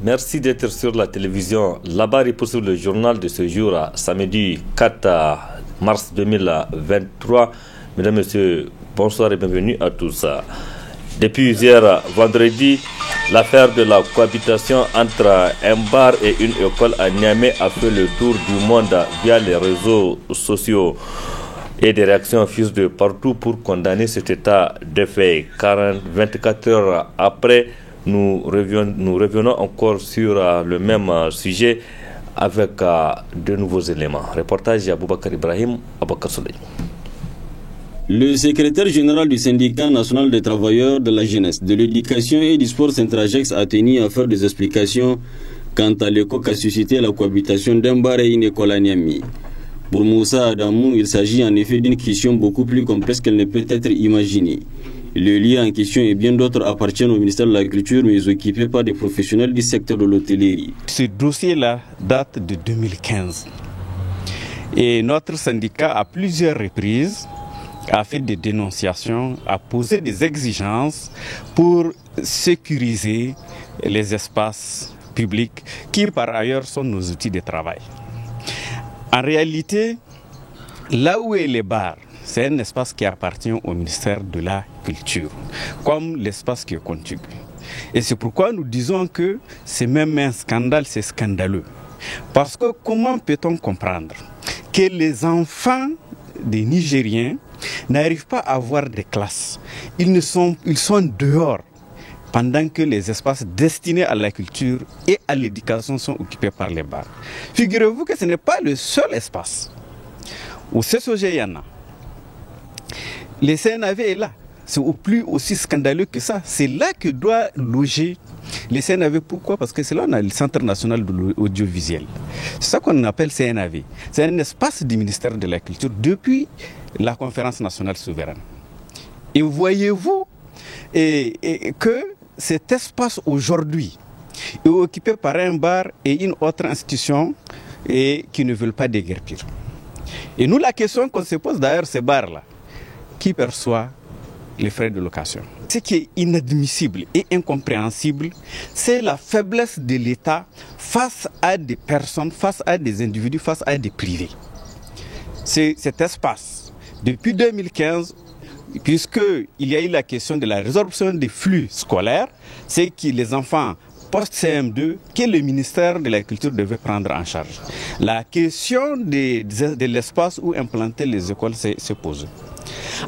merci d'être sur la télévision. Là-bas, il poursuit le journal de ce jour, samedi 4 mars 2023. Mesdames, Messieurs, bonsoir et bienvenue à tous. Depuis hier vendredi, l'affaire de la cohabitation entre un bar et une école à Niamey a fait le tour du monde via les réseaux sociaux. Et des réactions fusent de partout pour condamner cet état de fait. 24 heures après, nous revenons encore sur le même sujet avec de nouveaux éléments. Reportage Aboubakar Ibrahim, Aboubakar Soleil. Le secrétaire général du syndicat national des travailleurs de la jeunesse, de l'éducation et du sport Centragex a tenu à faire des explications quant à l'écho qu'a suscité la cohabitation d'un bar et une école à Niamey. Pour Moussa Adamou, il s'agit en effet d'une question beaucoup plus complexe qu'elle ne peut être imaginée. Le lieu en question et bien d'autres appartiennent au ministère de la Culture, mais occupés par des professionnels du secteur de l'hôtellerie. Ce dossier-là date de 2015. Et notre syndicat, à plusieurs reprises, a fait des dénonciations, a posé des exigences pour sécuriser les espaces publics qui, par ailleurs, sont nos outils de travail. En réalité, là où est les bars, c'est un espace qui appartient au ministère de la Culture, comme l'espace qui est contigu. Et c'est pourquoi nous disons que c'est même un scandale, c'est scandaleux. Parce que comment peut-on comprendre que les enfants des Nigériens n'arrivent pas à avoir des classes? Ils sont dehors pendant que les espaces destinés à la culture et à l'éducation sont occupés par les bars. Figurez-vous que ce n'est pas le seul espace. Au CSOG, il y en a. Le CNAV est là. C'est au plus aussi scandaleux que ça. C'est là que doit loger le CNAV. Pourquoi? Parce que c'est là qu'on a le Centre national de l'audiovisuel. C'est ça qu'on appelle CNAV. C'est un espace du ministère de la Culture depuis la conférence nationale souveraine. Et voyez-vous que cet espace aujourd'hui est occupé par un bar et une autre institution qui ne veulent pas déguerpir. Et nous, la question qu'on se pose d'ailleurs, ces bars-là, qui perçoit les frais de location? Ce qui est inadmissible et incompréhensible, c'est la faiblesse de l'État face à des personnes, face à des individus, face à des privés. C'est cet espace, depuis 2015, puisqu'il y a eu la question de la résorption des flux scolaires, c'est que les enfants post-CM2 que le ministère de la Culture devait prendre en charge. La question de l'espace où implanter les écoles se pose.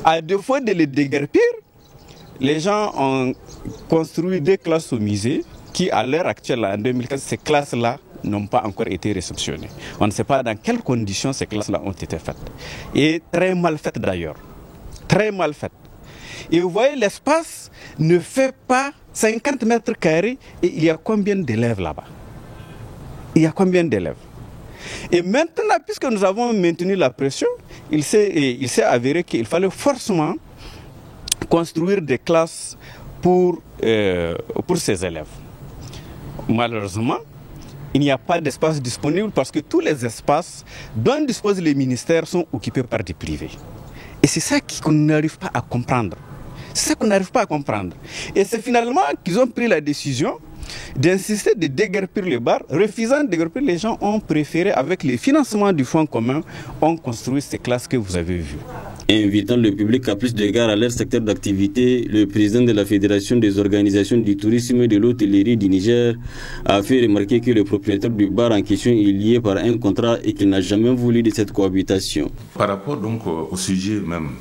À défaut de les déguerpir, les gens ont construit des classes au musée qui, à l'heure actuelle, en 2015, ces classes-là n'ont pas encore été réceptionnées. On ne sait pas dans quelles conditions ces classes-là ont été faites. Et très mal faites d'ailleurs. Très mal faites. Et vous voyez, l'espace ne fait pas 50 mètres carrés et il y a combien d'élèves là-bas? Il y a combien d'élèves? Et maintenant, puisque nous avons maintenu la pression, il s'est avéré qu'il fallait forcément construire des classes pour ces élèves. Malheureusement, il n'y a pas d'espace disponible parce que tous les espaces dont disposent les ministères sont occupés par des privés. Et c'est ça qu'on n'arrive pas à comprendre. C'est ça qu'on n'arrive pas à comprendre. Et c'est finalement qu'ils ont pris la décision d'insister de déguerpir les bars. Refusant de déguerpir, les gens ont préféré, avec les financements du fonds commun, ont construit ces classes que vous avez vues. Invitant le public à plus d'égard à leur secteur d'activité, le président de la Fédération des organisations du tourisme et de l'hôtellerie du Niger a fait remarquer que le propriétaire du bar en question est lié par un contrat et qu'il n'a jamais voulu de cette cohabitation. Par rapport donc au sujet même,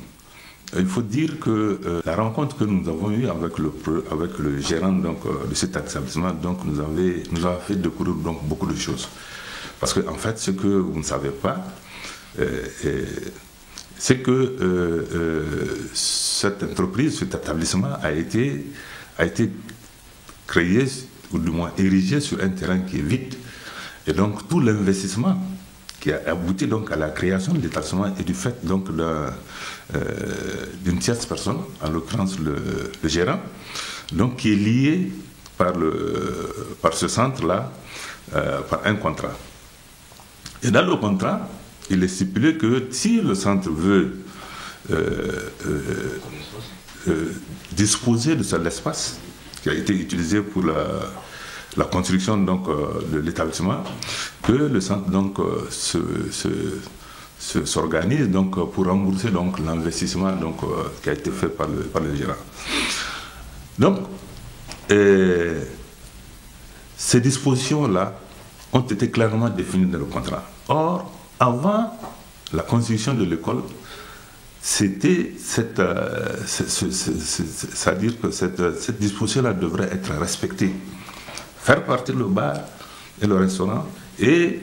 il faut dire que la rencontre que nous avons eue avec le gérant donc, de cet établissement donc, nous a fait découvrir donc, beaucoup de choses. Parce qu'en fait, ce que vous ne savez pas, c'est que cette entreprise, cet établissement a été créé, ou du moins érigé sur un terrain qui est vide. Et donc tout l'investissement qui a abouti donc à la création de l'établissement et du fait donc d'une tierce personne, en l'occurrence le gérant, donc qui est lié par ce centre-là, par un contrat. Et dans le contrat, il est stipulé que si le centre veut disposer de cet espace qui a été utilisé pour la construction donc, de l'établissement, que le centre donc, s'organise donc, pour rembourser donc, l'investissement donc, qui a été fait par le gérant. Donc, ces dispositions-là ont été clairement définies dans le contrat. Or, avant la construction de l'école, c'était c'est-à-dire que cette disposition-là devrait être respectée. Faire partir le bar et le restaurant et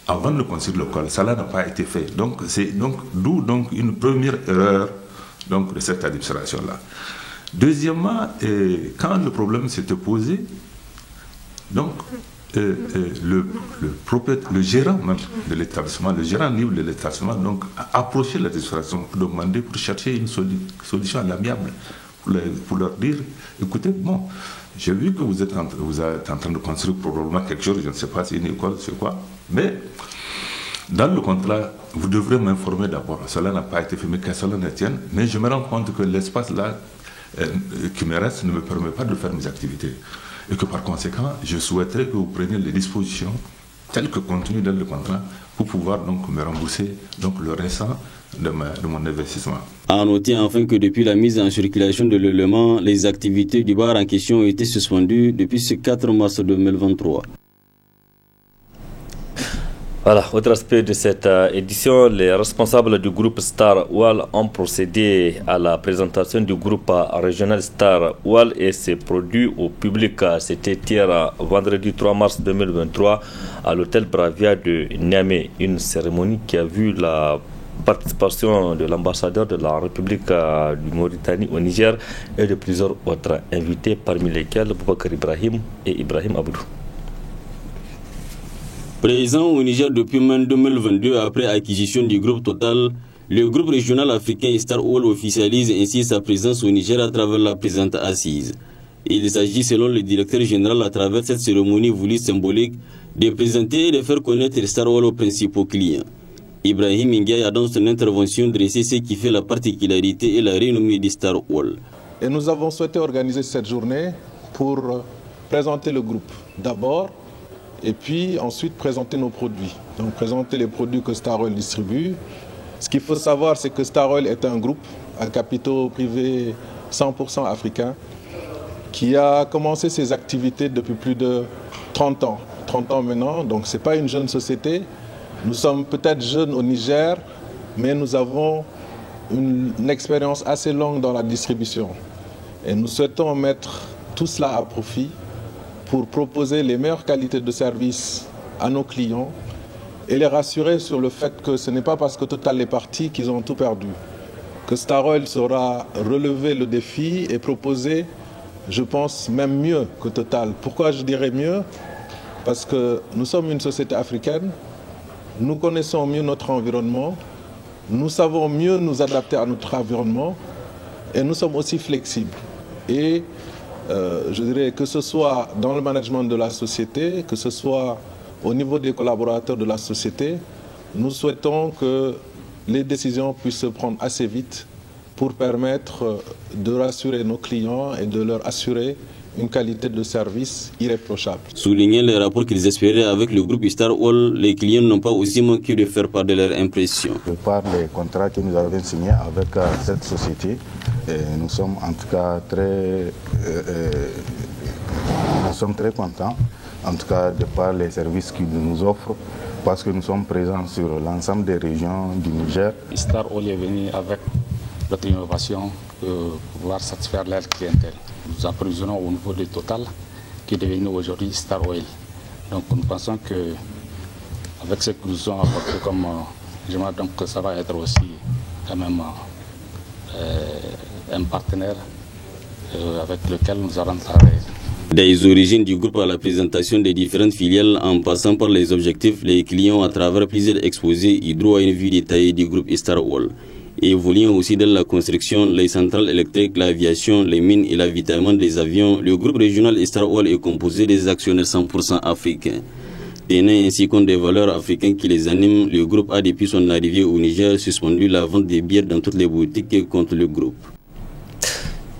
avant de construire l'école, ça n'a pas été fait. Donc c'est d'où donc une première erreur donc de cette administration-là. Deuxièmement, quand le problème s'était posé, donc le gérant même de l'établissement, le gérant libre de l'établissement, donc a approché l'administration pour demander, pour chercher une solution amiable, pour leur dire, écoutez, bon, j'ai vu que vous êtes en train de construire probablement quelque chose, je ne sais pas si c'est une école, c'est quoi, mais dans le contrat, vous devrez m'informer d'abord. Cela n'a pas été fait, mais que cela ne tienne, mais je me rends compte que l'espace là qui me reste ne me permet pas de faire mes activités. Et que par conséquent, je souhaiterais que vous preniez les dispositions telles que contenues dans le contrat pour pouvoir donc me rembourser donc le restant de mon investissement. À noter enfin que depuis la mise en circulation de l'élément, les activités du bar en question ont été suspendues depuis ce 4 mars 2023. Voilà, autre aspect de cette édition, les responsables du groupe Star Oil ont procédé à la présentation du groupe régional Star Oil et ses produits au public. C'était hier, vendredi 3 mars 2023, à l'hôtel Bravia de Niamey. Une cérémonie qui a vu la participation de l'ambassadeur de la République du Mauritanie au Niger et de plusieurs autres invités, parmi lesquels Boubacar Ibrahim et Ibrahim Aboudou. Présent au Niger depuis mai 2022 après acquisition du groupe Total, le groupe régional africain Star Oil officialise ainsi sa présence au Niger à travers la présente assise. Il s'agit, selon le directeur général, à travers cette cérémonie voulue symbolique, de présenter et de faire connaître Star Oil aux principaux clients. Ibrahim Ndiaye a dans son intervention dressé ce qui fait la particularité et la renommée de Star Oil. Et nous avons souhaité organiser cette journée pour présenter le groupe d'abord, et puis ensuite présenter nos produits. Donc présenter les produits que Star Oil distribue. Ce qu'il faut savoir, c'est que Star Oil est un groupe à capitaux privés 100% africain qui a commencé ses activités depuis plus de 30 ans. 30 ans maintenant, donc ce n'est pas une jeune société. Nous sommes peut-être jeunes au Niger, mais nous avons une expérience assez longue dans la distribution. Et nous souhaitons mettre tout cela à profit pour proposer les meilleures qualités de service à nos clients et les rassurer sur le fait que ce n'est pas parce que Total est parti qu'ils ont tout perdu. Que Star Oil saura relever le défi et proposer, je pense, même mieux que Total. Pourquoi je dirais mieux? Parce que nous sommes une société africaine, nous connaissons mieux notre environnement, nous savons mieux nous adapter à notre environnement et nous sommes aussi flexibles. Et je dirais que ce soit dans le management de la société, que ce soit au niveau des collaborateurs de la société, nous souhaitons que les décisions puissent se prendre assez vite pour permettre de rassurer nos clients et de leur assurer une qualité de service irréprochable. Soulignant les rapports qu'ils espéraient avec le groupe Star Oil, les clients n'ont pas aussi manqué de faire part de leur impression. Par les contrats que nous avons signés avec cette société, nous sommes en tout cas très contents, en tout cas de par les services qu'ils nous offrent, parce que nous sommes présents sur l'ensemble des régions du Niger. Star Oil est venu avec notre innovation pour pouvoir satisfaire leur clientèle. Nous approvisionnons au niveau de Total, qui est devenu aujourd'hui Star Oil. Donc nous pensons que avec ce que nous avons apporté comme donc ça va être aussi quand même un partenaire avec lequel nous allons travailler. Des origines du groupe à la présentation des différentes filiales en passant par les objectifs, les clients à travers plusieurs exposés y droit à une vue détaillée du groupe Star Oil. Et évoluant aussi dans la construction, les centrales électriques, l'aviation, les mines et l'avitaillement des avions, le groupe régional Star Oil est composé des actionnaires 100% africains. Tenant ainsi compte des valeurs africaines qui les animent, le groupe a depuis son arrivée au Niger suspendu la vente des bières dans toutes les boutiques contre le groupe.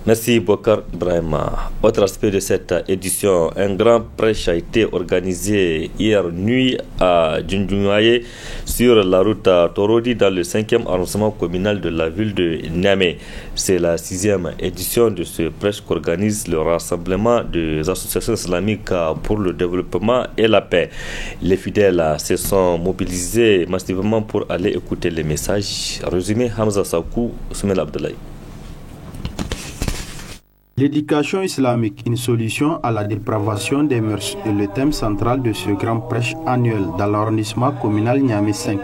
Merci Bokar Ibrahima. Autre aspect de cette édition, un grand prêche a été organisé hier nuit à Djundjoumaye sur la route Torodi dans le 5e arrondissement communal de la ville de Niamey. C'est la 6e édition de ce prêche qu'organise le rassemblement des associations islamiques pour le développement et la paix. Les fidèles se sont mobilisés massivement pour aller écouter les messages. Résumé Hamza Sakou, Soumel Abdoulaye. L'éducation islamique, une solution à la dépravation des mœurs, est le thème central de ce grand prêche annuel dans l'arrondissement communal Niamey 5.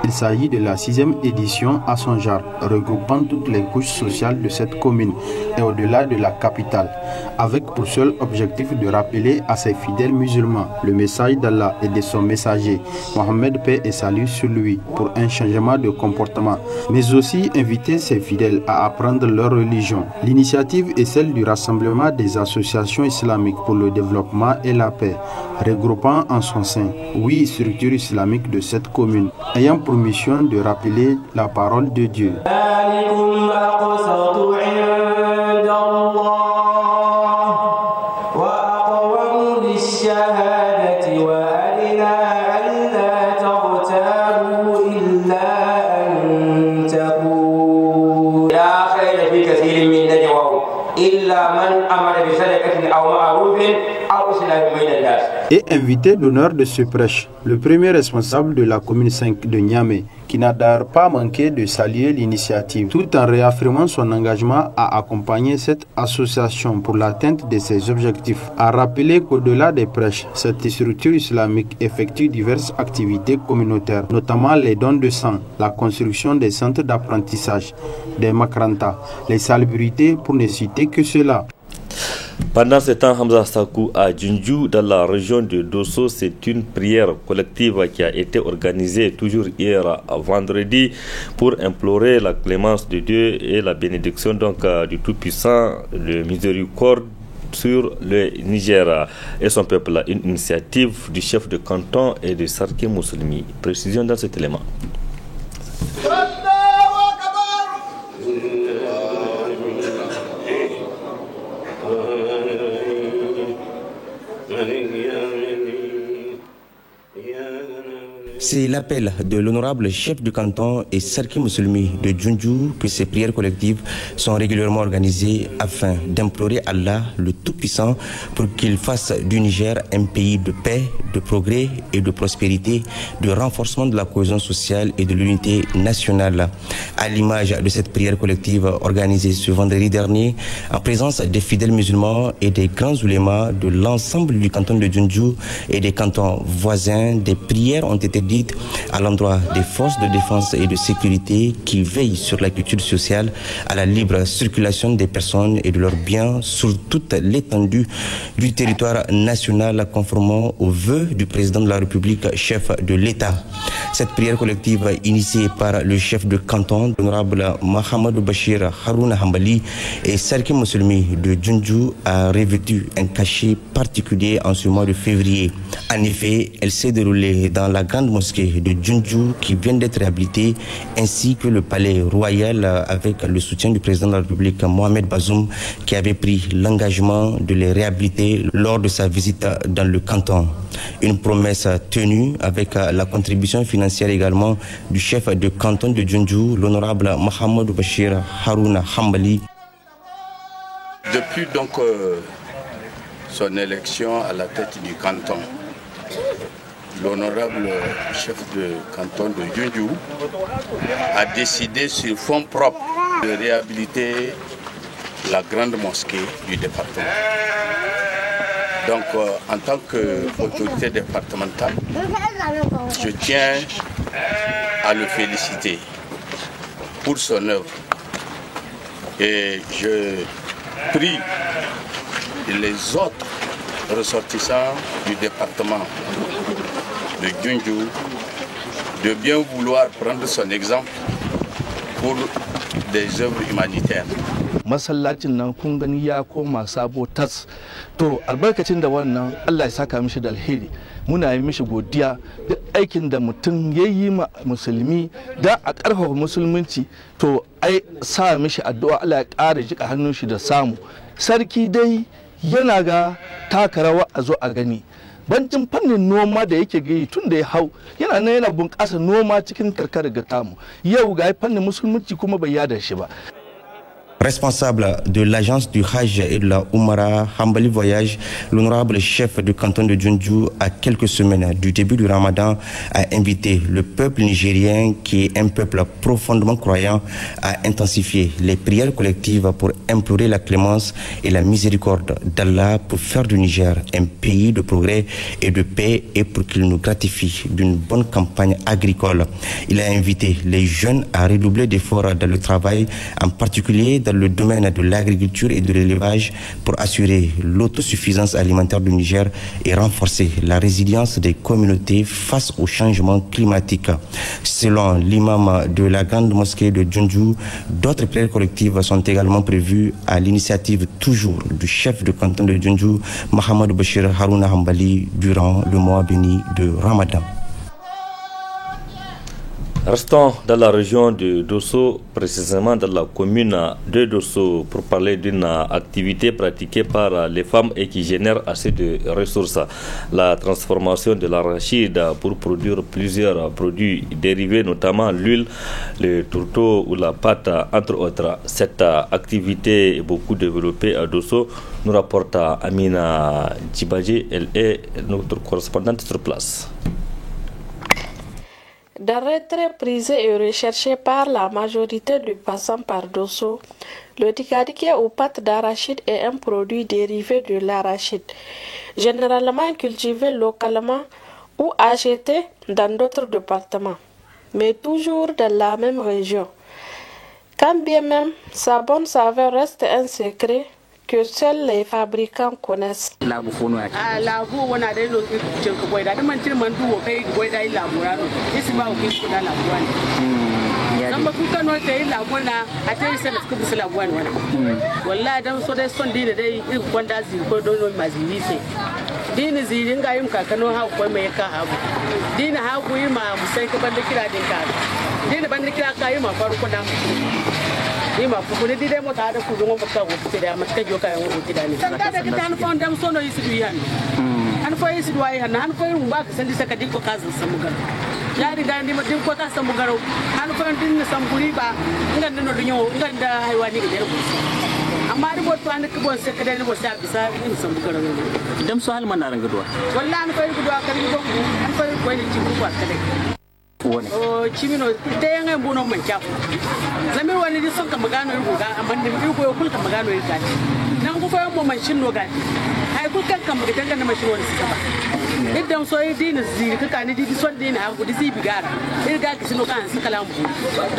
Il s'agit de la 6e édition à son genre, regroupant toutes les couches sociales de cette commune et au-delà de la capitale, avec pour seul objectif de rappeler à ses fidèles musulmans le message d'Allah et de son messager, Mohammed paix et salut sur lui, pour un changement de comportement, mais aussi inviter ses fidèles à apprendre leur religion. L'initiative est celle du rassemblement des associations islamiques pour le développement et la paix, regroupant en son sein 8 structures islamiques de cette commune, ayant pour mission de rappeler la parole de Dieu. Et invité d'honneur de ce prêche, le premier responsable de la commune 5 de Niamey, qui n'a d'ailleurs pas manqué de saluer l'initiative, tout en réaffirmant son engagement à accompagner cette association pour l'atteinte de ses objectifs, a rappelé qu'au-delà des prêches, cette structure islamique effectue diverses activités communautaires, notamment les dons de sang, la construction des centres d'apprentissage, des makrantas, les salubrités, pour ne citer que cela. Pendant ce temps, Hamza Sakou à Djundjou, dans la région de Dosso, c'est une prière collective qui a été organisée toujours hier vendredi pour implorer la clémence de Dieu et la bénédiction du Tout-Puissant, le miséricorde sur le Niger et son peuple. Une initiative du chef de canton et de Sarki Mousselmi. Précision dans cet élément. C'est l'appel de l'honorable chef du canton et Sarki Mousselmi de Djundjou que ces prières collectives sont régulièrement organisées afin d'implorer Allah, le Tout-Puissant, pour qu'il fasse du Niger un pays de paix, de progrès et de prospérité, de renforcement de la cohésion sociale et de l'unité nationale. À l'image de cette prière collective organisée ce vendredi dernier, en présence des fidèles musulmans et des grands oulémas de l'ensemble du canton de Djundjou et des cantons voisins, des prières ont été dites à l'endroit des forces de défense et de sécurité qui veillent sur la culture sociale, à la libre circulation des personnes et de leurs biens sur toute l'étendue du territoire national, conformément aux vœux du président de la République, chef de l'État. Cette prière collective initiée par le chef de canton, l'honorable Mohamedou Bachir Harouna Hambali et Sarki Mousselmi de Djundjou, a revêtu un cachet particulier en ce mois de février. En effet, elle s'est déroulée dans la grande mosquée de Djundjou qui vient d'être réhabilitée, ainsi que le palais royal avec le soutien du président de la République Mohamed Bazoum, qui avait pris l'engagement de les réhabiliter lors de sa visite dans le canton. Une promesse tenue avec la contribution financière également du chef de canton de Djundjou, l'honorable Mohamedou Bachir Harouna Hambali. Depuis donc son élection à la tête du canton, l'honorable chef de canton de Djundjou a décidé sur fonds propres de réhabiliter la grande mosquée du département. Donc en tant qu'autorité départementale, je tiens à le féliciter pour son œuvre et je prie les autres ressortissants du département de Djundjou de bien vouloir prendre son exemple pour des œuvres humanitaires. Masallacin nan kun gani ya koma sabo tas, to albarkacin da wannan Allah ya saka mishi da alheri, muna yi mishi godiya da aikin da mutum ya yi ma musulmi da a ƙarfafa musulunci, to ai sa mishi addu'a Allah ya ƙara jika hannun shi da samu. Sarki dai yana ga taka rawa a zo a gani. Bancin fannin noma da yake gai tun da ya hau yana nan yana bunƙasa noma cikin karkara ga tamu. Yau ga fannin musulunci kuma bai yada shi ba. Responsable de l'agence du Hajj et de la Oumara Hambali Voyage, l'honorable chef du canton de Djoundjou, à quelques semaines du début du Ramadan, a invité le peuple nigérien, qui est un peuple profondément croyant, à intensifier les prières collectives pour implorer la clémence et la miséricorde d'Allah pour faire du Niger un pays de progrès et de paix et pour qu'il nous gratifie d'une bonne campagne agricole. Il a invité les jeunes à redoubler d'efforts dans le travail, en particulier dans le domaine de l'agriculture et de l'élevage pour assurer l'autosuffisance alimentaire du Niger et renforcer la résilience des communautés face au changement climatique. Selon l'imam de la grande mosquée de Djoundjou, d'autres prières collectives sont également prévues à l'initiative toujours du chef de canton de Djoundjou, Mohamed Bachir Harouna Hambali, durant le mois béni de Ramadan. Restons dans la région de Dosso, précisément dans la commune de Dosso, pour parler d'une activité pratiquée par les femmes et qui génère assez de ressources. La transformation de l'arachide pour produire plusieurs produits dérivés, notamment l'huile, le tourteau ou la pâte, entre autres. Cette activité est beaucoup développée à Dosso, nous rapporte Amina Djibadji. Elle est notre correspondante sur place. Denrée très prisée et recherchée par la majorité du passant par Dosso, le tikadiké aux pâtes d'arachide est un produit dérivé de l'arachide, généralement cultivé localement ou acheté dans d'autres départements, mais toujours dans la même région. Quand bien même sa bonne saveur reste un secret que seuls les fabricants connaissent. Zamba kuka no kai lagona a tayi sai da kuka lagona wannan wallahi dan so dai son dine dai in kwanda zi ko don no mazini sai dine zirin ga yin kakano ha ko mai ka habu dine ha ku yi ma musai ka banda kira din ka dine banda kira ka yi ma farko dan ni ma ku ne dide mo ta da ku don ka ko da matka jo ka yan ko dane da da tan fon dam so no yisu yan an fa yisu wai han an fa yin ba ka sandi saka diko ka zan samu gan ya riga ni ma din ko ta samu garo an fa din sam guri ba ngan no dunyo ngan da haywani ga ku amma ri bot an ko bon se ka da bo sa bisa in samu garo dam so hal man na ranga duwa wallahi an fa yi duwa kan ko an fa ko ni ci ku ba ka dai o chimino te yanga mbuno mancha zamir wani di son ka magano yi goga amma da mi ko kul ka magano yi gati nan ku fa mo manchin no gati ai ku kan ka magata kan mashin wani suka ba idan so yi dina ziri ka kan di son dina ha ku di zibi gara irga ki sino kan suka lambu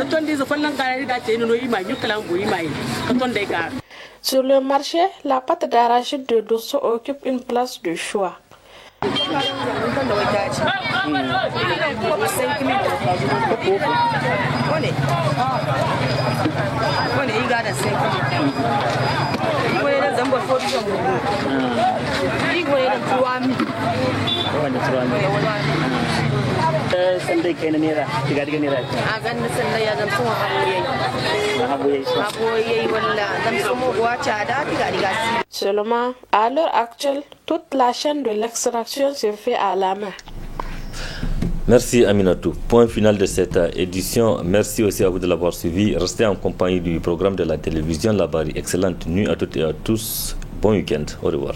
da ton di zafallan ka riga ce no yi ma yi kalambu yi mai ka ton dai ka. Sur le marché, la pâte d'arachide de Dosso occupe une place de choix. Sandai kai na nera tiga nera a ganin sandai ya zamsu haboyai walla zamsu mu wacha da tiga. Seulement, à l'heure actuelle, toute la chaîne de l'extraction se fait à la main. Merci Aminatou. Point final de cette édition. Merci aussi à vous de l'avoir suivi. Restez en compagnie du programme de la télévision Labari. Excellente nuit à toutes et à tous. Bon week-end. Au revoir.